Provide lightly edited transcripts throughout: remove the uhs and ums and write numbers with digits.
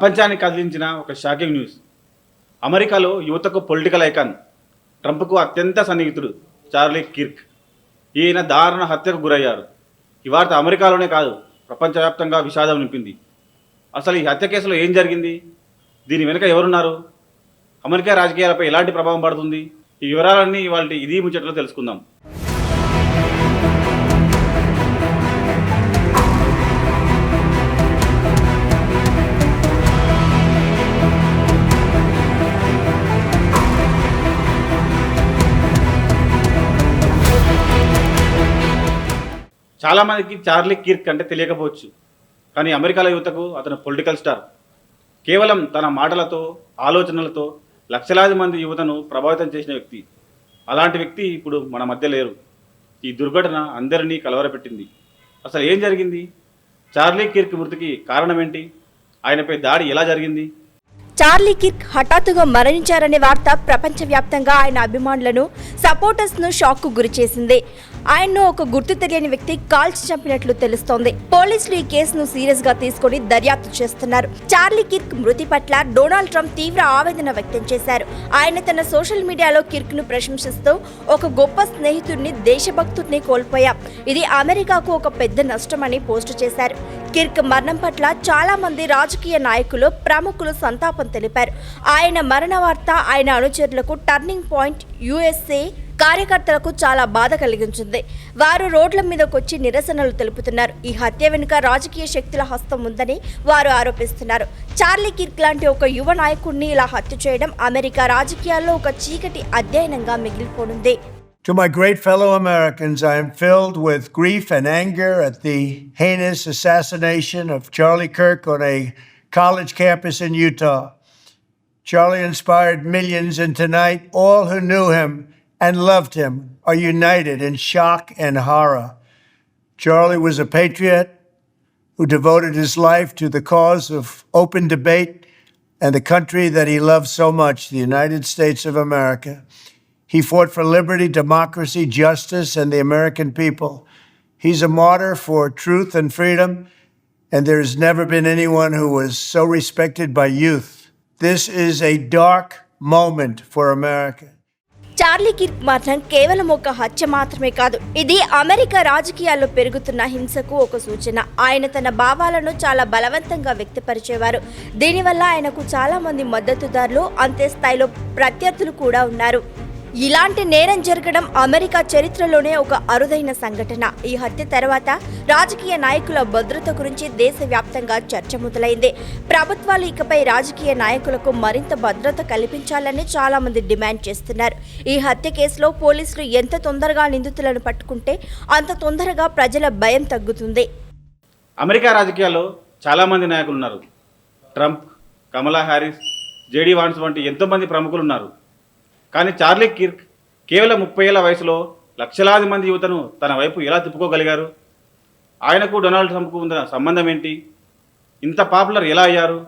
ప్రపంచాన్ని కదిలించిన ఒక shocking news. అమెరికాలో యువతకు పొలిటికల్ ఐకాన్, ట్రంప్కు అత్యంత సన్నిహితుడు చార్లీ కిర్క్ ఈయన దారుణ హత్యకు గురయ్యారు. ఈ వార్త అమెరికాలోనే కాదు, ప్రపంచవ్యాప్తంగా విషాదం నింపింది. అసలు ఈ హత్య కేసులో ఏం జరిగింది, దీని వెనుక ఎవరున్నారు, అమెరికా రాజకీయాలపై ఎలాంటి ప్రభావం పడుతుంది, ఈ వివరాలన్నీ ఇవాళ ఇది ముచ్చట్లో తెలుసుకుందాం. చాలామందికి చార్లీ కిర్క్ అంటే తెలియకపోవచ్చు, కానీ అమెరికాల యువతకు అతను పొలిటికల్ స్టార్. కేవలం తన మాటలతో, ఆలోచనలతో లక్షలాది మంది యువతను ప్రభావితం చేసిన వ్యక్తి. అలాంటి వ్యక్తి ఇప్పుడు మన మధ్య లేరు. ఈ దుర్ఘటన అందరినీ కలవరపెట్టింది. అసలు ఏం జరిగింది, చార్లీ కిర్క్ మృతికి కారణం ఏంటి, ఆయనపై దాడి ఎలా జరిగింది? చార్లీ కిర్క్ హఠాత్తుగా మరణించారనే వార్త ప్రపంచవ్యాప్తంగా ఆయన అభిమానులను, సపోర్టర్స్ను షాక్కు గురిచేసింది. ఆయన్ను ఒక గుర్తు తెలియని వ్యక్తి కాల్చి చంపినట్లు తెలుస్తోంది. పోలీసులు ఈ కేసును సీరియస్ గా తీసుకుని దర్యాప్తు చేస్తున్నారు. చార్లీ కిర్క్ మృతి పట్ల డొనాల్డ్ ట్రంప్ తీవ్ర ఆవేదన వ్యక్తం చేశారు. ఆయన తన సోషల్ మీడియాలో కిర్క్ ను ప్రశంసిస్తూ, ఒక గొప్ప స్నేహితుడిని, దేశభక్తుడిని కోల్పోయాం, ఇది అమెరికాకు ఒక పెద్ద నష్టమని పోస్టు చేశారు. కిర్క్ మరణం పట్ల చాలా మంది రాజకీయ నాయకులు, ప్రముఖులు సంతాపం తెలిపారు. ఆయన మరణ వార్త ఆయన అనుచరులకు టర్నింగ్ పాయింట్, యుఎస్ఏ కార్యకర్తలకు చాలా బాధ కలిగించింది. వారు రోడ్ల మీదకొచ్చి నిరసనలు తెలుపుతున్నారు. ఈ హత్య వెనుక రాజకీయ శక్తుల హస్తం ఉందని వారు ఆరోపిస్తున్నారు. చార్లీ కిర్క్ లాంటి ఒక యువ నాయకుడిని ఇలా హత్య చేయడం అమెరికా రాజకీయాల్లో ఒక చీకటి అధ్యయనంగా మిగిలిపోనుంది. To my great fellow Americans, I am filled with grief and anger at the heinous assassination of Charlie Kirk on a college campus in Utah. Charlie inspired millions, and tonight all who knew him and loved him are united in shock and horror. Charlie was a patriot who devoted his life to the cause of open debate and the country that he loved so much, the United States of America. He fought for liberty, democracy, justice, and the American people. He's a martyr for truth and freedom, and there has never been anyone who was so respected by youth. This is a dark moment for America. Charlie Kirk మరణం కేవలం ఒక హత్య మాత్రమే కాదు, ఇది America రాజకీయాల్లో పెరుగుతున్న హింసకు ఒక సూచన. ఆయన తన భావాలను చాలా బలవంతంగా వ్యక్తపరిచేవారు. దీనివల్ల ఆయనకు చాలా మంది మద్దతుదారులు, అంతే స్థాయిలో ప్రత్యర్థులు కూడా ఉన్నారు. ఇలాంటి నేరం జరగడం అమెరికా చరిత్రలోనే ఒక అరుదైన సంఘటన. ఈ హత్య తర్వాత రాజకీయ నాయకుల భద్రత గురించి దేశవ్యాప్తంగా చర్చ మొదలైంది. ప్రభుత్వాలు ఇకపై రాజకీయ నాయకులకు మరింత భద్రత కల్పించాలని చాలా మంది డిమాండ్ చేస్తున్నారు. ఈ హత్య కేసులో పోలీసులు ఎంత తొందరగా నిందితులను పట్టుకుంటే అంత తొందరగా ప్రజల భయం తగ్గుతుంది. అమెరికా రాజకీయాల్లో చాలా మంది నాయకులు ఉన్నారు. ట్రంప్, కమలా హ్యారిస్, జేడీ వాన్స్ వంటి ఎంతోమంది ప్రముఖులు ఉన్నారు. కానీ చార్లీ కిర్క్ కేవలం 30 ఏళ్ల వయసులో లక్షలాది మంది యువతను తన వైపు ఎలా తిప్పుకోగలిగారు? ఆయనకు డొనాల్డ్ ట్రంప్కు ఉన్న సంబంధం ఏంటి? ఇంత పాపులర్ ఎలా అయ్యారు?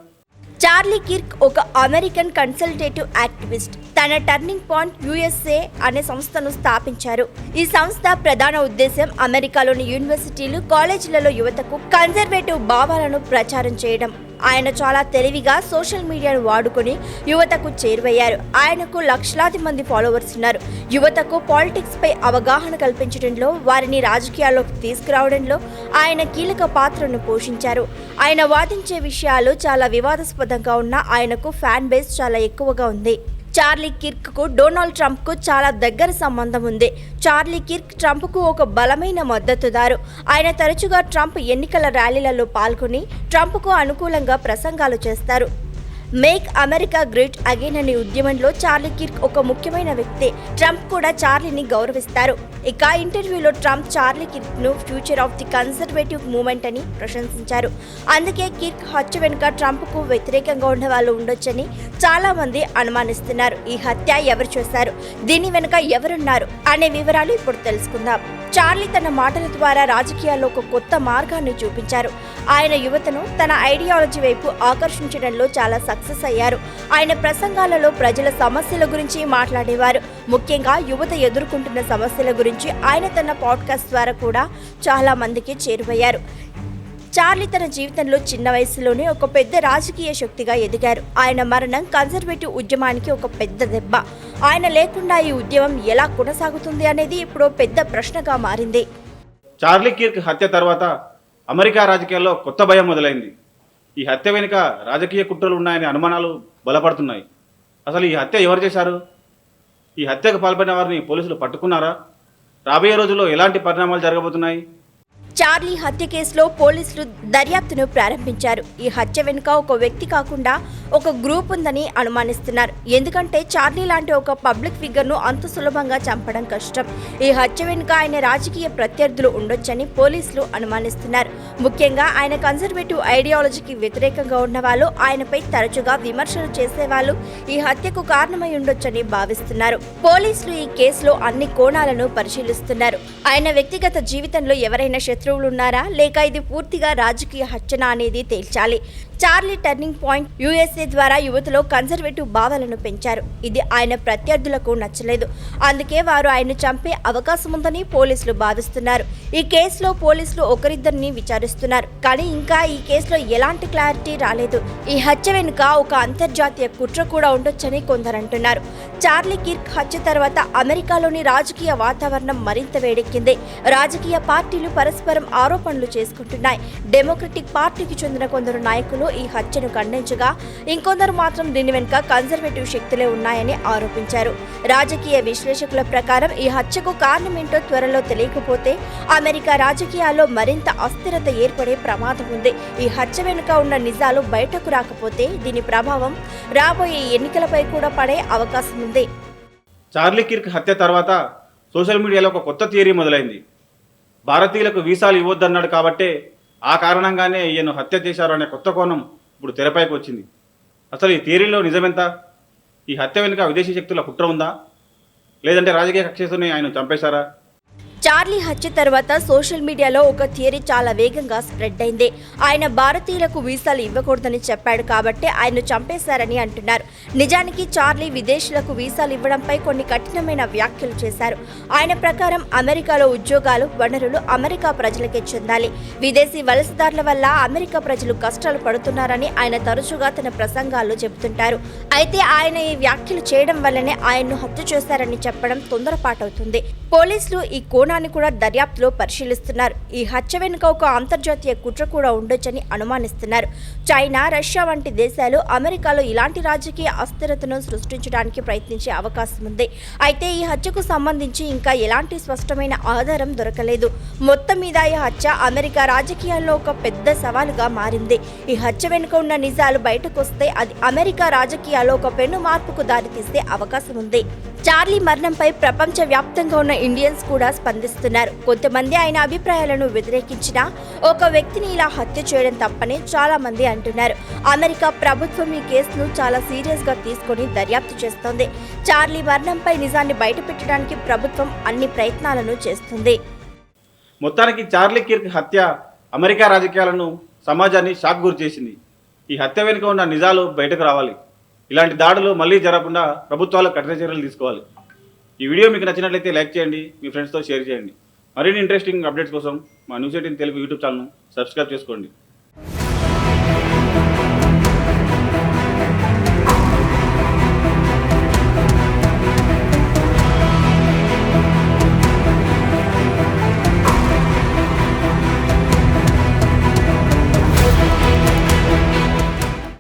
చార్లీ కిర్క్ ఒక అమెరికన్ కన్సల్టేటివ్ యాక్టివిస్ట్. తన టర్నింగ్ పాయింట్ యుఎస్ఏ అనే సంస్థను స్థాపించారు. ఈ సంస్థ ప్రధాన ఉద్దేశం అమెరికాలోని యూనివర్సిటీలు, కాలేజీలలో యువతకు కన్జర్వేటివ్ భావాలను ప్రచారం చేయడం. ఆయన చాలా తెలివిగా సోషల్ మీడియాను వాడుకొని యువతకు చేరువయ్యారు. ఆయనకు లక్షలాది మంది ఫాలోవర్స్ ఉన్నారు. యువతకు పాలిటిక్స్ పై అవగాహన కల్పించడంలో, వారిని రాజకీయాల్లోకి తీసుకురావడంలో ఆయన కీలక పాత్రను పోషించారు. ఆయన వాదించే విషయాలు చాలా వివాదాస్పదంగా ఉన్నా ఆయనకు ఫ్యాన్ బేస్ చాలా ఎక్కువగా ఉంది. చార్లీ కిర్క్ కు డొనాల్డ్ ట్రంప్ కు చాలా దగ్గర సంబంధం ఉంది. చార్లీ కిర్క్ ట్రంప్ కు ఒక బలమైన మద్దతుదారు. ఆయన తరచుగా ట్రంప్ ఎన్నికల ర్యాలీలలో పాల్గొని ట్రంప్ కు అనుకూలంగా ప్రసంగాలు చేస్తారు. మేక్ అమెరికా గ్రేట్ అగైన్ అనే ఉద్యమంలో చార్లీ కిర్క్ ఒక ముఖ్యమైన వ్యక్తి. ట్రంప్ కూడా చార్లీని గౌరవిస్తారు. ఇక ఇంటర్వ్యూలో ట్రంప్ చార్లీ కిర్క్ ను future of the conservative movement అని ప్రశంసించారు. అందుకే కిర్క్ హత్య వెనుక ట్రంప్ కు వ్యతిరేకంగా ఉన్న వాళ్ళు ఉండొచ్చని చాలా మంది అనుమానిస్తున్నారు. ఈ హత్య ఎవరు చేశారు, దీని వెనుక ఎవరున్నారు అనే వివరాలు ఇప్పుడు తెలుసుకుందాం. చార్లీ తన మాటల ద్వారా రాజకీయాల్లో ఒక కొత్త మార్గాన్ని చూపించారు. ఆయన యువతను తన ఐడియాలజీ వైపు ఆకర్షించడంలో చాలా సక్సెస్ అయ్యారు. ఆయన ప్రసంగాలలో ప్రజల సమస్యల గురించి మాట్లాడేవారు. ముఖ్యంగా యువత ఎదుర్కొంటున్న సమస్యల గురించి ఆయన తన పాడ్కాస్ట్ ద్వారా కూడా చాలా మందికి చేరువయ్యారు. చార్లీ తన జీవితంలో చిన్న వయసులోనే ఒక పెద్ద రాజకీయ శక్తిగా ఎదిగారు. ఆయన మరణం కన్జర్వేటివ్ ఉద్యమానికి ఒక పెద్ద దెబ్బ. ఆయన లేకుండా ఈ ఉద్యమం ఎలా కొనసాగుతుంది అనేది ఇప్పుడు పెద్ద ప్రశ్నగా మారింది. చార్లీ కిర్క్ హత్య తర్వాత అమెరికా రాజకీయాల్లో కొత్త భయం మొదలైంది. ఈ హత్య వెనుక రాజకీయ కుట్రలు ఉన్నాయనే అనుమానాలు బలపడుతున్నాయి. అసలు ఈ హత్య ఎవరు చేశారు? ఈ హత్యకు పాల్పడిన వారిని పోలీసులు పట్టుకున్నారా? రాబోయే రోజుల్లో ఎలాంటి పరిణామాలు జరగబోతున్నాయి? చార్లీ హత్య కేసులో పోలీసులు దర్యాప్తును ప్రారంభించారు. ఈ హత్య వెనుక ఒక వ్యక్తి కాకుండా ఒక గ్రూప్ ఉందని అనుమానిస్తున్నారు. ఎందుకంటే చార్లీ లాంటి ఒక పబ్లిక్ ఫిగర్ను అంత సులభంగా చంపడం కష్టం. ఈ హత్య వెనుక ఆయన రాజకీయ ప్రత్యర్థులు ఉండొచ్చని పోలీసులు అనుమానిస్తున్నారు. ముఖ్యంగా ఆయన కన్జర్వేటివ్ ఐడియాలజీకి వ్యతిరేకంగా ఉన్నవాళ్ళు, ఆయనపై తరచుగా విమర్శలు చేసేవాళ్ళు ఈ హత్యకు కారణమై ఉండొచ్చని భావిస్తున్నారు. పోలీసులు ఈ కేసులో అన్ని కోణాలను పరిశీలిస్తున్నారు. ఆయన వ్యక్తిగత జీవితంలో ఎవరైనా ఉన్నారా లేక ఇది పూర్తిగా రాజకీయ హత్యనా అనేది తేల్చాలి. చార్లీ టర్నింగ్ పాయింట్ యుఎస్ఏ ద్వారా యువతలో కన్జర్వేటివ్ భావాలను పెంచారు. ఇది ఆయన ప్రత్యర్థులకు నచ్చలేదు. అందుకే వారు ఆయన్ను చంపే అవకాశం ఉందని పోలీసులు భావిస్తున్నారు. ఈ కేసులో పోలీసులు ఒకరిద్దరిని విచారిస్తున్నారు. కానీ ఇంకా ఈ కేసులో ఎలాంటి క్లారిటీ రాలేదు. ఈ హత్య వెనుక ఒక అంతర్జాతీయ కుట్ర కూడా ఉండొచ్చని కొందరు అంటున్నారు. చార్లీ కిర్క్ హత్య తర్వాత అమెరికాలోని రాజకీయ వాతావరణం మరింత వేడెక్కింది. రాజకీయ పార్టీలు పరస్పరం ఆరోపణలు చేసుకుంటున్నాయి. డెమోక్రటిక్ పార్టీకి చెందిన కొందరు నాయకులు ఈ హత్యను ఖండించగా, ఇంకొందరు మాత్రం దీని వెనుక కన్జర్వేటివ్ శక్తులే ఉన్నాయని ఆరోపించారు. రాజకీయ విశ్లేషకుల ప్రకారం ఈ హత్యకు కారణమేంటో త్వరలో తెలియకపోతే అమెరికా రాజకీయాల్లో మరింత అస్థిరత ఏర్పడే ప్రమాదం ఉంది. ఈ హత్య వెనుక ఉన్న నిజాలు బయటకు రాకపోతే దీని ప్రభావం రాబోయే ఎన్నికలపై కూడా పడే అవకాశం ఉంది. చార్లీ కిర్క్ హత్య తర్వాత సోషల్ మీడియాలో ఒక కొత్త థియరీ మొదలైంది. భారతీయులకు వీసాలు ఇవ్వద్దన్నాడు కాబట్టే ఆ కారణంగానే ఈయన హత్య చేశారు అనే కొత్త కోణం ఇప్పుడు తెరపైకి వచ్చింది. అసలు ఈ థియరీలో నిజమెంత? ఈ హత్య వెనుక విదేశీ శక్తుల కుట్ర ఉందా, లేదంటే రాజకీయ కక్షతోనే ఆయన చంపేశారా? చార్లీ హత్య తర్వాత సోషల్ మీడియాలో ఒక థియరీ చాలా వేగంగా స్ప్రెడ్ అయింది. ఆయన భారతీయులకు వీసాలు ఇవ్వకూడదని చెప్పాడు కాబట్టి ఆయన్ను చంపేశారని అంటున్నారు. నిజానికి చార్లీ విదేశీయులకు వీసాలు ఇవ్వడంపై కొన్ని కఠినమైన వ్యాఖ్యలు చేశారు. ఆయన ప్రకారం అమెరికాలో ఉద్యోగాలు, వనరులు అమెరికా ప్రజలకే చెందాలి. విదేశీ వలసదారుల వల్ల అమెరికా ప్రజలు కష్టాలు పడుతున్నారని ఆయన తరచుగా తన ప్రసంగాల్లో చెబుతుంటారు. అయితే ఆయన ఈ వ్యాఖ్యలు చేయడం వల్లనే ఆయన్ను హత్య చేశారని చెప్పడం తొందరపాటవుతుంది. పోలీసులు ఈ కోణాన్ని కూడా దర్యాప్తులో పరిశీలిస్తున్నారు. ఈ హత్య వెనుక ఒక అంతర్జాతీయ కుట్ర కూడా ఉండొచ్చని అనుమానిస్తున్నారు. చైనా, రష్యా వంటి దేశాలు అమెరికాలో ఇలాంటి రాజకీయ అస్థిరతను సృష్టించడానికి ప్రయత్నించే అవకాశం ఉంది. అయితే ఈ హత్యకు సంబంధించి ఇంకా ఎలాంటి స్పష్టమైన ఆధారం దొరకలేదు. మొత్తం మీద ఈ హత్య అమెరికా రాజకీయాల్లో ఒక పెద్ద సవాలుగా మారింది. ఈ హత్య వెనుక ఉన్న నిజాలు బయటకొస్తే అది అమెరికా రాజకీయాల్లో ఒక పెను మార్పుకు దారితీసే అవకాశం ఉంది. చార్లీ మరణంపై ప్రపంచ వ్యాప్తంగా ఉన్న ఇండియన్స్ కూడా స్పందిస్తున్నారు. కొంతమంది ఆయన అభిప్రాయాలను వ్యతిరేకించినా ఒక వ్యక్తిని ఇలా హత్య చేయడం తప్పని చాలా మంది అంటున్నారు. అమెరికా ప్రభుత్వం ఈ కేసును చాలా సీరియస్ గా తీసుకొని దర్యాప్తు చేస్తోంది. చార్లీ మరణంపై నిజాన్ని బయటపెట్టడానికి ప్రభుత్వం అన్ని ప్రయత్నాలను చేస్తుంది. మొత్తానికి చార్లీ కిర్క్ హత్య అమెరికా రాజకీయాలను, సమాజాన్ని షాక్ గురి చేసింది. ఈ హత్య వెనుక ఉన్న నిజాలు బయటకు రావాలి. ఇలాంటి దాడులు మళ్ళీ జరగకుండా ప్రభుత్వాలు కఠిన చర్యలు తీసుకోవాలి. ఈ వీడియో మీకు నచ్చినట్లయితే లైక్ చేయండి, మీ ఫ్రెండ్స్తో షేర్ చేయండి. మరిన్ని ఇంట్రెస్టింగ్ అప్డేట్స్ కోసం మా న్యూస్ 18 తెలుగు యూట్యూబ్ ఛానల్ను సబ్స్క్రైబ్ చేసుకోండి.